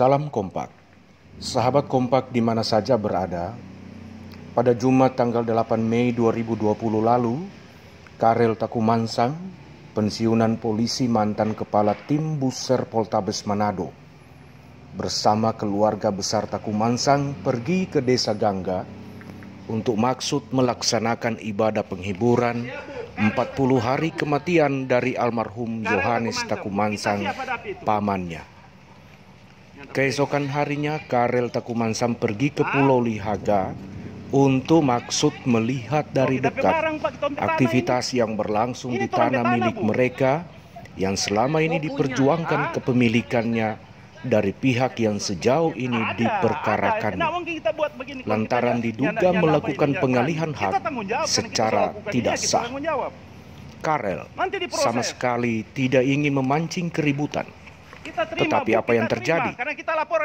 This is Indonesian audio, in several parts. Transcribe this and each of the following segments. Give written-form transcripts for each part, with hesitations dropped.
Salam Kompak. Sahabat Kompak di mana saja berada, pada Jumat tanggal 8 Mei 2020 lalu, Karel Takumansang, pensiunan polisi mantan kepala tim Buser Poltabes Manado, bersama keluarga besar Takumansang pergi ke Desa Gangga untuk maksud melaksanakan ibadah penghiburan 40 hari kematian dari almarhum Yohanes Takumansang, pamannya. Keesokan harinya Karel Takumansang pergi ke Pulau Lihaga untuk maksud melihat dari dekat aktivitas yang berlangsung di tanah milik mereka yang selama ini diperjuangkan kepemilikannya dari pihak yang sejauh ini diperkarakannya, lantaran diduga melakukan pengalihan hak secara tidak sah. Karel sama sekali tidak ingin memancing keributan. Tetapi apa yang terjadi?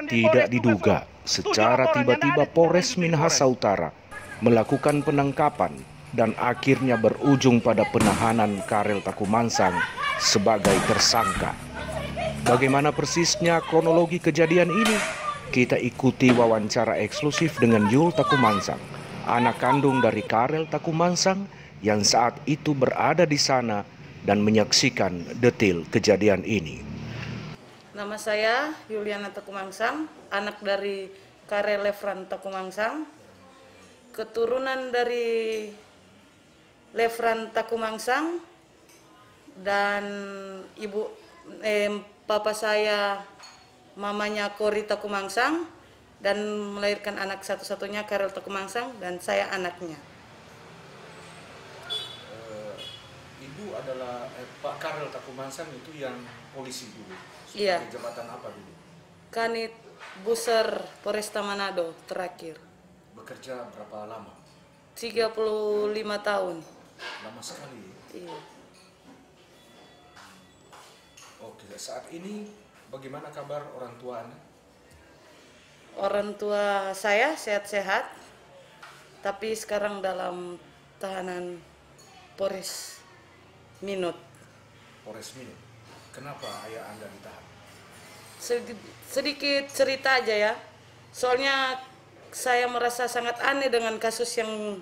Tidak diduga, secara tiba-tiba Polres Minahasa Utara melakukan penangkapan dan akhirnya berujung pada penahanan Karel Takumansang sebagai tersangka. Bagaimana persisnya kronologi kejadian ini? Kita ikuti wawancara eksklusif dengan Yul Takumansang, anak kandung dari Karel Takumansang yang saat itu berada di sana dan menyaksikan detail kejadian ini. Nama saya Yuliana Takumansang, anak dari Karel Lefran Takumansang, keturunan dari Lefran Takumansang, dan papa saya mamanya Kori Takumansang, dan melahirkan anak satu-satunya Karel Takumansang, dan saya anaknya. Ibu adalah Pak Karel Takumansang itu yang polisi dulu. Iya. Jabatan apa dulu? Kanit Buser Polresta Manado terakhir. Bekerja berapa lama? 35 tahun. Lama sekali. Iya. Oke, saat ini bagaimana kabar orang tua Anda? Orang tua saya sehat-sehat, tapi sekarang dalam tahanan Polres Minut. Polres Minut. Kenapa ayah Anda ditahan? Sedikit cerita aja ya. Soalnya saya merasa sangat aneh dengan kasus yang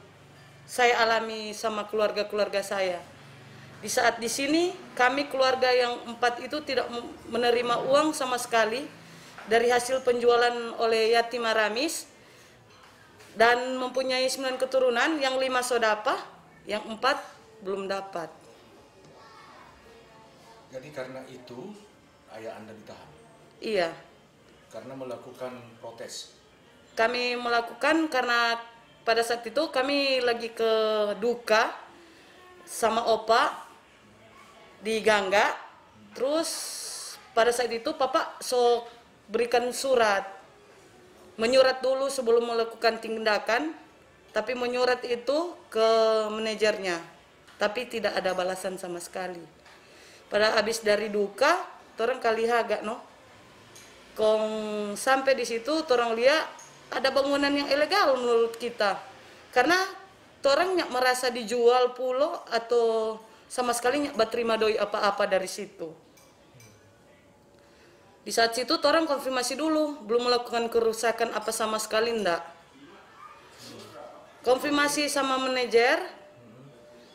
saya alami sama keluarga-keluarga saya. Di saat di sini kami keluarga yang 4 itu tidak menerima uang sama sekali dari hasil penjualan oleh yatim Aramis, dan mempunyai 9 keturunan, yang 5 sodapah, yang 4 belum dapat. Jadi karena itu ayah Anda ditahan? Iya. Karena melakukan protes? Kami melakukan karena pada saat itu kami lagi ke duka sama opa di Gangga. Terus pada saat itu papa berikan surat. Menyurat dulu sebelum melakukan tindakan, tapi menyurat itu ke manajernya. Tapi tidak ada balasan sama sekali. Pada habis dari duka, torang kalihaga no. Sampai di situ torang lihat ada bangunan yang ilegal menurut kita. Karena torang nyak merasa dijual pulau atau sama sekali nyak berterima doi apa-apa dari situ. Di saat situ torang konfirmasi dulu, belum melakukan kerusakan apa sama sekali ndak. Konfirmasi sama manajer,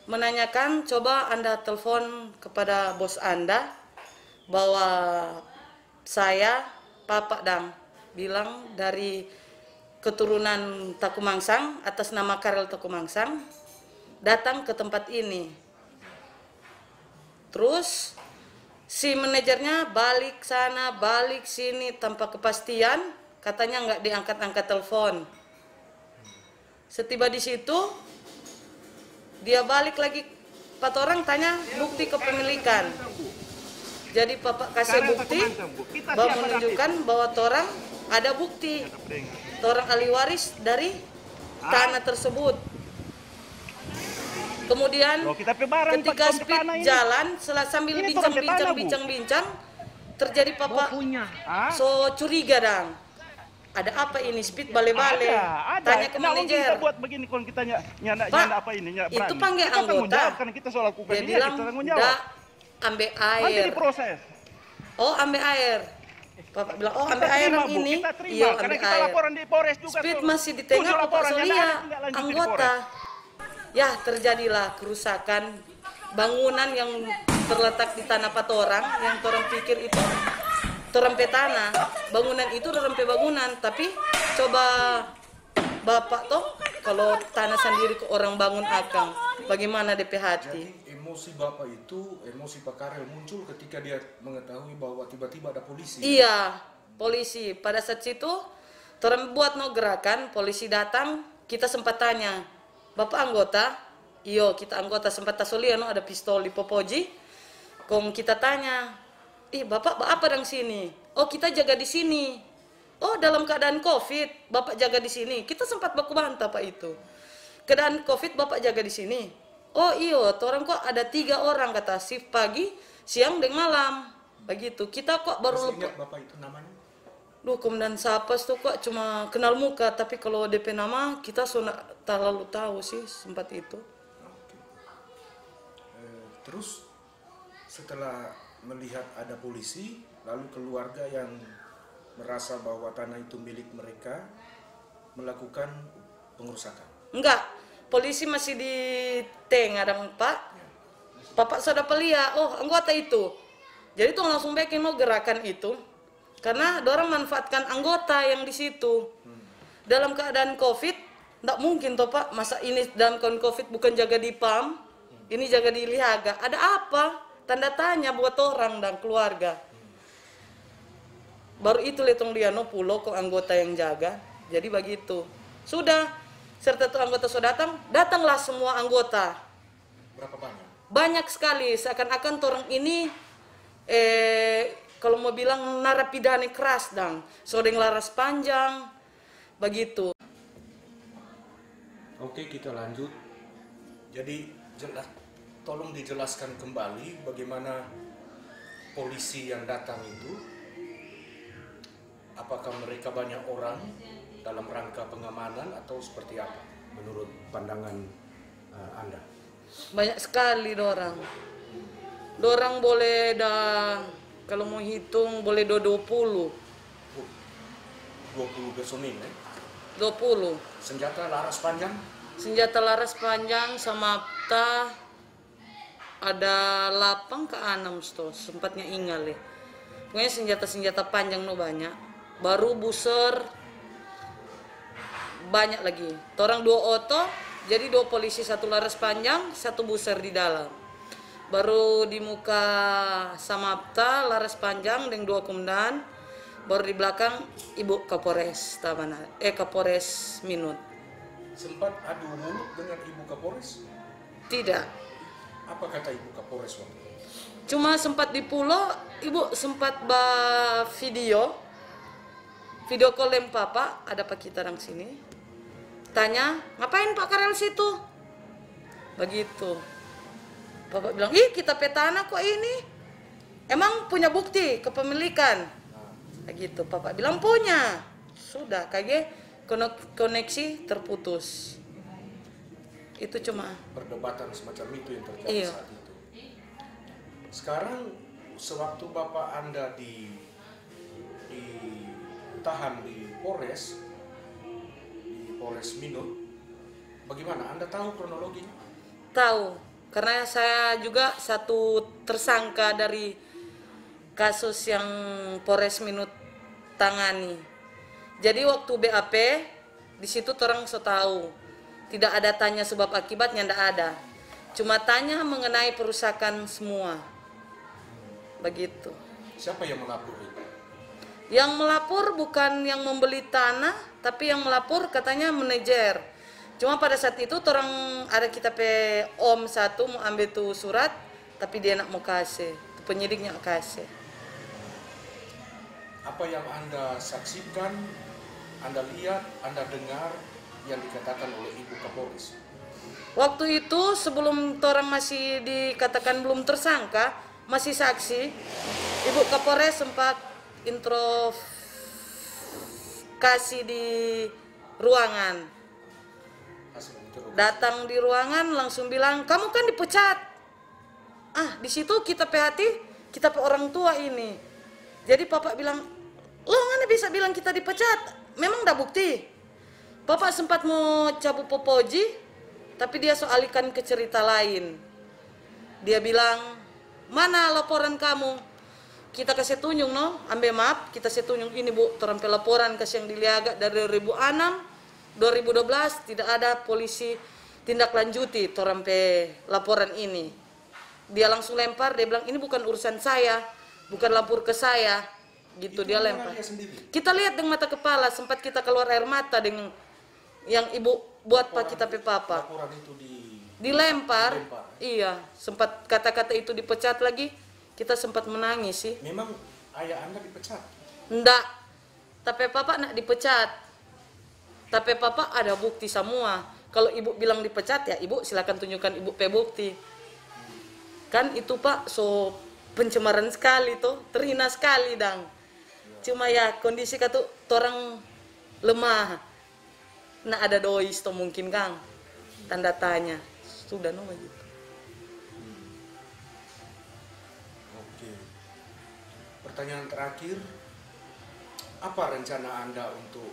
menanyakan, coba Anda telepon kepada bos Anda bahwa saya, Papa Dam, bilang dari keturunan Takumansang atas nama Karel Takumansang datang ke tempat ini. Terus si manajernya balik sana, balik sini tanpa kepastian, katanya nggak diangkat-angkat telepon. Setiba di situ, dia balik lagi, Pak orang tanya bukti kepemilikan. Jadi Papa kasih bukti bahwa menunjukkan bahwa torang ada bukti. Torang ahli waris dari tanah tersebut. Kemudian ketika speed jalan, sambil bincang-bincang, terjadi Papa curiga dang. Ada apa ini speed bale-bale? Tanya ke manajer. Kita buat begini kalau kita nyanda apa ini? Itu panggil anggota. Dia bilang, "Dak, ambil air." Nanti diproses. Oh, ambil air. Bapak bilang, oh ambil Kita air terima, yang Bu, ini. kita terima, Iya, karena ambil kita air. laporan di Polres juga. Speed tuh. masih di tengah, Tujuh Bapak laporan, Solia, jangan tindak lanjut di anggota. Ya, terjadilah kerusakan bangunan yang terletak di tanah patorang, yang orang pikir itu terempe tanah. Bangunan itu terempe bangunan, tapi coba Bapak toh, kalau tanah sendiri ke orang bangun akang, bagaimana DP hati? Jadi emosi Bapak itu, emosi Pak Karel muncul ketika dia mengetahui bahwa tiba-tiba ada polisi. Iya, polisi. Pada saat itu, orang buat no gerakan, polisi datang, kita sempat tanya, Bapak anggota? Iyo, kita anggota, sempat tasolia no ada pistol di popoji. Kong kita tanya, Bapak apa dang sini? Oh, kita jaga di sini. Oh, dalam keadaan COVID, Bapak jaga di sini. Kita sempat baku bantah Pak itu. Keadaan COVID Bapak jaga di sini. Oh iyo, orang kok ada 3 orang kata shift pagi, siang dan malam. Begitu. Kita kok baru Masih lupa. ingat Bapak itu namanya? Duh, Komandan Sapas tuh kok cuma kenal muka, tapi kalau DP nama kita sudah terlalu tahu sih sempat itu. Oke. Terus setelah melihat ada polisi, lalu keluarga yang merasa bahwa tanah itu milik mereka melakukan pengerusakan. Enggak, polisi masih di tengah dong Pak. Bapak sudah pelia, oh anggota itu. Jadi tuh langsung bikin mau gerakan itu. Karena dorang manfaatkan anggota yang di situ. Dalam keadaan COVID, enggak mungkin toh Pak, masa ini dalam keadaan COVID bukan jaga di PAM, ini jaga di Lihaga. Ada apa? Tanda tanya buat orang dan keluarga. Baru itu letong dia no pulau kok anggota yang jaga. Jadi begitu. Sudah, serta tuh anggota sudah datang, datanglah semua anggota. Berapa banyak? Banyak sekali, seakan-akan orang ini kalau mau bilang narapidana keras dang, sodeng laras panjang, begitu. Oke, kita lanjut. Jadi tolong dijelaskan kembali bagaimana polisi yang datang itu. Apakah mereka banyak orang dalam rangka pengamanan atau seperti apa menurut pandangan Anda? Banyak sekali dorang. Dorang boleh kalau mau hitung boleh 20. 20 personil ya? 20. Senjata laras panjang? Senjata laras panjang sama apta ada 8 ke 6 tuh, sempatnya ingal ya. Pokoknya senjata-senjata panjang no banyak. Baru buser banyak lagi. Torang 2 oto, jadi 2 polisi, 1 laras panjang, 1 buser di dalam. Baru di muka Samapta laras panjang dengan 2 komandan. Baru di belakang Ibu Kapolres Kapolres Minut. Sempat adu mulut dengan Ibu Kapolres? Tidak. Apa kata Ibu Kapolres waktu itu? Cuma sempat di pulau, Ibu sempat video call yang Papa, ada Pak kita orang sini. Tanya, ngapain Pak Karel situ? Begitu. Bapak bilang, kita petana kok ini. Emang punya bukti kepemilikan? Begitu. Bapak bilang punya. Sudah, KG koneksi terputus. Itu cuma Perdebatan semacam itu yang terjadi Iya. saat itu. Sekarang sewaktu Bapak Anda ditahan di Polres Minut, bagaimana? Anda tahu kronologinya? tahu. Karena saya juga satu tersangka dari kasus yang Polres Minut tangani. Jadi waktu BAP di situ orang so tahu. Tidak ada tanya sebab akibatnya, tidak ada. Cuma tanya mengenai perusakan semua. Begitu. Siapa yang melapor itu? Yang melapor bukan yang membeli tanah, tapi yang melapor katanya manajer. Cuma pada saat itu orang ada kita pe om satu mau ambil tuh surat, tapi dia nak mau kasih, penyidiknya kasih. Apa yang Anda saksikan, Anda lihat, Anda dengar yang dikatakan oleh Ibu Kapolres? Waktu itu sebelum orang masih dikatakan belum tersangka, masih saksi, Ibu Kapolres sempat kasih di ruangan. Datang di ruangan langsung bilang, kamu kan dipecat. Di situ kita pe hati, kita pe orang tua ini. Jadi Papa bilang, Lo mana bisa bilang kita dipecat? Memang udah bukti. Bapak sempat mau cabut popoji, tapi dia soalkan ke cerita lain. Dia bilang, mana laporan kamu? Kita kasih tunjuk no, ambil maaf, kita kasih tunjuk ini bu, terampai laporan kasih yang diliaga dari 2006, 2012 tidak ada polisi tindak lanjuti terampai laporan ini. Dia langsung lempar, dia bilang ini bukan urusan saya, bukan lapor ke saya, gitu itu dia lempar. Kita lihat dengan mata kepala, sempat kita keluar air mata dengan yang ibu buat pak kita pe papa. Laporan itu dilempar, iya, sempat kata-kata itu dipecat lagi. Kita sempat menangis sih. Memang ayah Anda dipecat? Enggak. Tapi papa nak dipecat. Tapi papa ada bukti semua. Kalau ibu bilang dipecat ya ibu silakan tunjukkan ibu pe bukti. Kan itu pak so pencemaran sekali tuh, terhina sekali dang. Cuma ya kondisi katu orang lemah. Nah ada dois tuh mungkin Kang. Tanda tanya. Sudah nomor gitu. Pertanyaan terakhir, apa rencana Anda untuk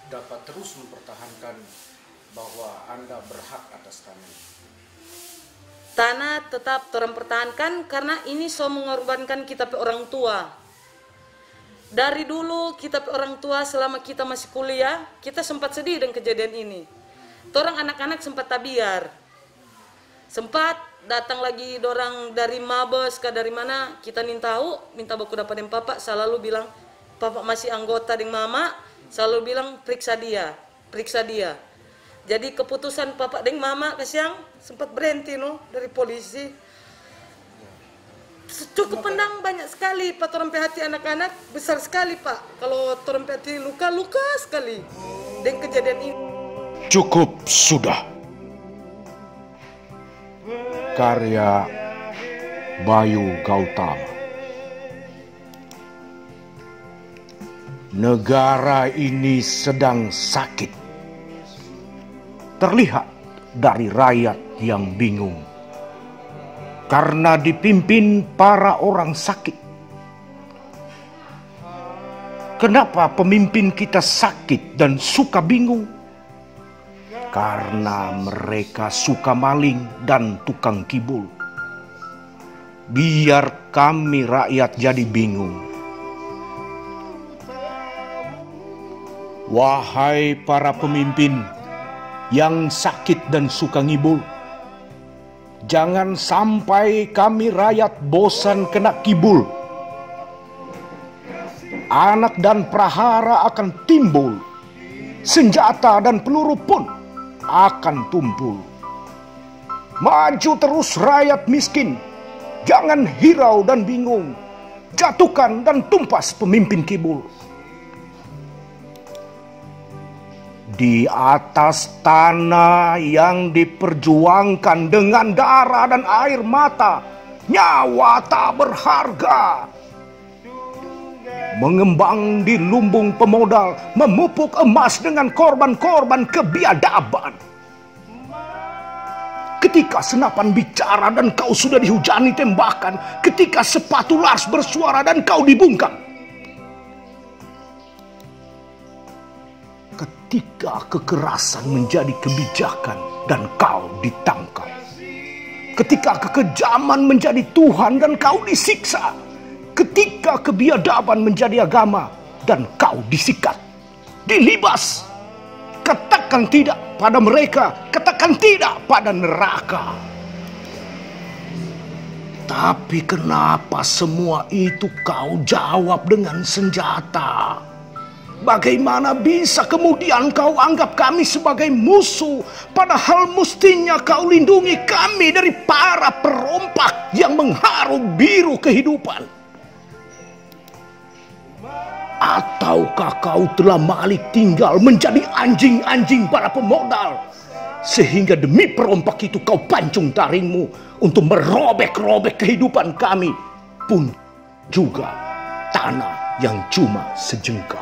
dapat terus mempertahankan bahwa Anda berhak atas tanah? Tanah tetap orang pertahankan karena ini so mengorbankan kita pe orang tua. Dari dulu kita pe orang tua selama kita masih kuliah, kita sempat sedih dengan kejadian ini. Orang anak-anak sempat tabiar. Sempat datang lagi dorang dari Mabes ke dari mana kita minta baku dapat dengan papa, selalu bilang papa masih anggota dengan mama, selalu bilang periksa dia. Jadi keputusan papa dengan mama kesiang sempat berhenti no dari polisi. Cukup pendang banyak sekali pak terempe hati anak-anak besar sekali pak. Kalau terempe hati luka sekali dengan kejadian ini. Cukup sudah. Karya Bayu Gautama. Negara ini sedang sakit. Terlihat dari rakyat yang bingung. Karena dipimpin para orang sakit. Kenapa pemimpin kita sakit dan suka bingung? Karena mereka suka maling dan tukang kibul. Biar kami rakyat jadi bingung. Wahai para pemimpin yang sakit dan suka ngibul, jangan sampai kami rakyat bosan kena kibul. Anak dan prahara akan timbul, senjata dan peluru pun akan tumpul. Maju terus rakyat miskin, jangan hirau dan bingung. Jatuhkan dan tumpas pemimpin kibul. Di atas tanah yang diperjuangkan dengan darah dan air mata, nyawa tak berharga. Mengembang di lumbung pemodal, memupuk emas dengan korban-korban kebiadaban. Ketika senapan bicara dan kau sudah dihujani tembakan, ketika sepatu lars bersuara dan kau dibungkam. Ketika kekerasan menjadi kebijakan dan kau ditangkap. Ketika kekejaman menjadi Tuhan dan kau disiksa. Ketika kebiadaban menjadi agama dan kau disikat, dilibas. Katakan tidak pada mereka, katakan tidak pada neraka. Tapi kenapa semua itu kau jawab dengan senjata? Bagaimana bisa kemudian kau anggap kami sebagai musuh, padahal mestinya kau lindungi kami dari para perompak yang mengharu biru kehidupan? Ataukah kau telah malik tinggal menjadi anjing-anjing para pemodal, sehingga demi perompak itu kau pancung taringmu untuk merobek-robek kehidupan kami, pun juga tanah yang cuma sejengkal?